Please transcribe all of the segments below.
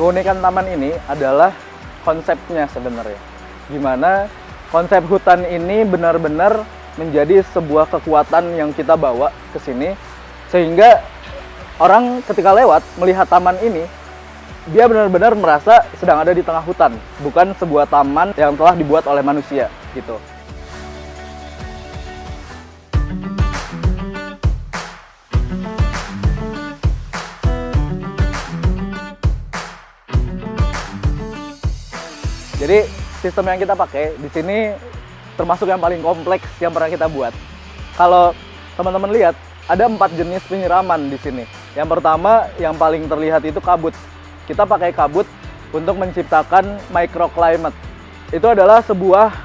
keunikan taman ini adalah konsepnya sebenarnya. Gimana konsep hutan ini benar-benar menjadi sebuah kekuatan yang kita bawa ke sini, sehingga orang ketika lewat melihat taman ini, dia benar-benar merasa sedang ada di tengah hutan, bukan sebuah taman yang telah dibuat oleh manusia gitu. Jadi sistem yang kita pakai di sini termasuk yang paling kompleks yang pernah kita buat. Kalau teman-teman lihat, ada 4 jenis penyiraman di sini. Yang pertama, yang paling terlihat itu kabut. Kita pakai kabut untuk menciptakan microclimate. Itu adalah sebuah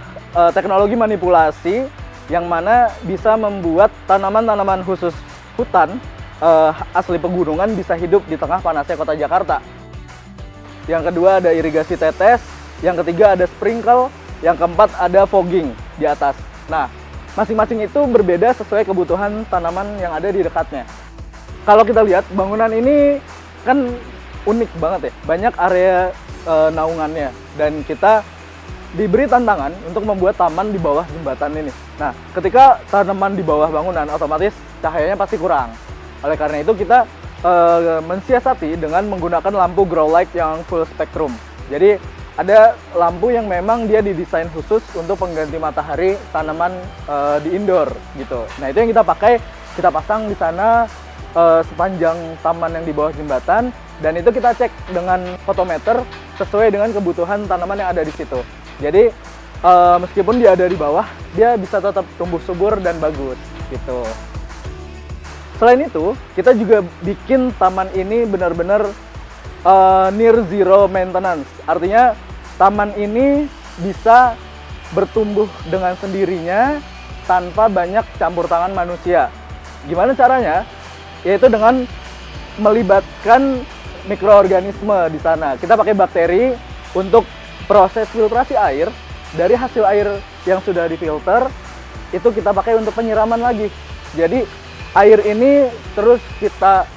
teknologi manipulasi yang mana bisa membuat tanaman-tanaman khusus hutan asli pegunungan bisa hidup di tengah panasnya kota Jakarta. Yang kedua ada irigasi tetes. Yang ketiga ada sprinkle, yang keempat ada fogging di atas. Nah, masing-masing itu berbeda sesuai kebutuhan tanaman yang ada di dekatnya. Kalau kita lihat, bangunan ini kan unik banget ya, banyak area naungannya. Dan kita diberi tantangan untuk membuat taman di bawah jembatan ini. Nah, ketika tanaman di bawah bangunan, otomatis cahayanya pasti kurang. Oleh karena itu kita mensiasati dengan menggunakan lampu grow light yang full spectrum. Jadi ada lampu yang memang dia didesain khusus untuk pengganti matahari tanaman di indoor gitu. Nah, itu yang kita pakai, kita pasang di sana sepanjang taman yang di bawah jembatan, dan itu kita cek dengan fotometer sesuai dengan kebutuhan tanaman yang ada di situ. Jadi meskipun dia ada di bawah, dia bisa tetap tumbuh subur dan bagus gitu. Selain itu, kita juga bikin taman ini benar-benar near zero maintenance. Artinya taman ini bisa bertumbuh dengan sendirinya tanpa banyak campur tangan manusia. Gimana caranya? Yaitu dengan melibatkan mikroorganisme di sana. Kita pakai bakteri untuk proses filtrasi air. Dari hasil air yang sudah difilter, itu kita pakai untuk penyiraman lagi. Jadi air ini terus kita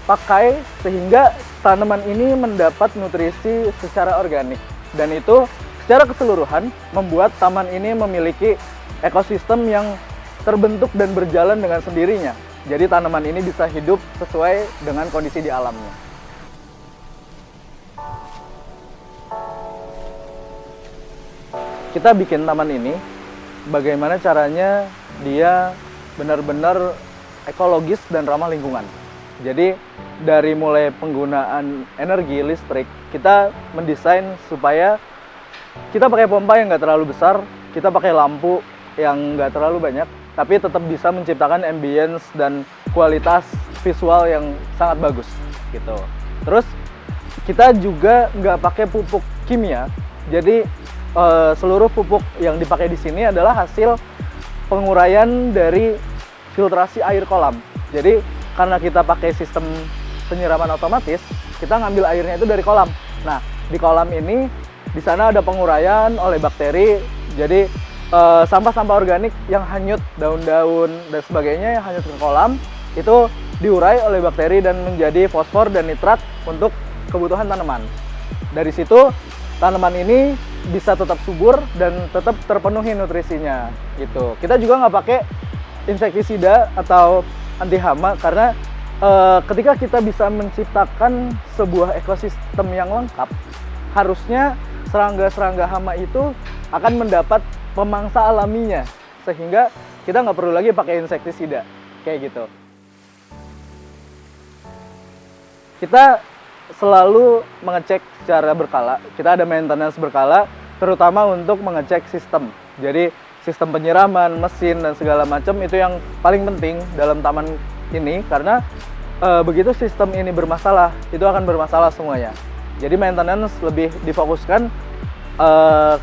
pakai sehingga tanaman ini mendapat nutrisi secara organik. Dan itu secara keseluruhan membuat taman ini memiliki ekosistem yang terbentuk dan berjalan dengan sendirinya. Jadi tanaman ini bisa hidup sesuai dengan kondisi di alamnya. Kita bikin taman ini, bagaimana caranya dia benar-benar ekologis dan ramah lingkungan. Jadi dari mulai penggunaan energi listrik, kita mendesain supaya kita pakai pompa yang nggak terlalu besar, kita pakai lampu yang nggak terlalu banyak, tapi tetap bisa menciptakan ambience dan kualitas visual yang sangat bagus gitu. Terus kita juga nggak pakai pupuk kimia, jadi seluruh pupuk yang dipakai di sini adalah hasil penguraian dari filtrasi air kolam. Jadi karena kita pakai sistem penyiraman otomatis, kita ngambil airnya itu dari kolam. Nah, di kolam ini, di sana ada penguraian oleh bakteri. Jadi sampah-sampah organik yang hanyut, daun-daun dan sebagainya yang hanyut ke kolam, itu diurai oleh bakteri dan menjadi fosfor dan nitrat untuk kebutuhan tanaman. Dari situ, tanaman ini bisa tetap subur dan tetap terpenuhi nutrisinya. Gitu. Kita juga nggak pakai insektisida atau anti hama karena ketika kita bisa menciptakan sebuah ekosistem yang lengkap, harusnya serangga-serangga hama itu akan mendapat pemangsa alaminya, sehingga kita nggak perlu lagi pakai insektisida kayak gitu. Kita selalu mengecek secara berkala. Kita ada maintenance berkala, terutama untuk mengecek sistem. Jadi sistem penyiraman, mesin, dan segala macam itu yang paling penting dalam taman ini, karena begitu sistem ini bermasalah, itu akan bermasalah semuanya. Jadi maintenance lebih difokuskan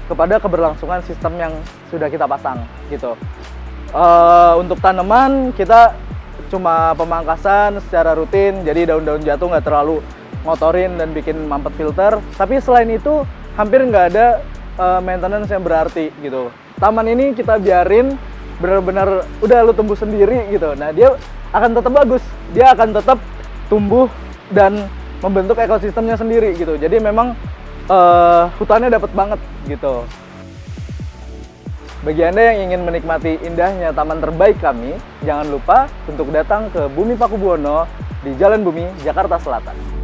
kepada keberlangsungan sistem yang sudah kita pasang gitu. Untuk tanaman kita cuma pemangkasan secara rutin, jadi daun-daun jatuh nggak terlalu ngotorin dan bikin mampet filter. Tapi selain itu hampir nggak ada maintenance yang berarti gitu. Taman ini kita biarin benar-benar udah lu tumbuh sendiri gitu. Nah, dia akan tetap bagus, dia akan tetap tumbuh dan membentuk ekosistemnya sendiri gitu. Jadi memang hutannya dapat banget gitu. Bagi Anda yang ingin menikmati indahnya taman terbaik kami, jangan lupa untuk datang ke Bumi Pakubuwono di Jalan Bumi, Jakarta Selatan.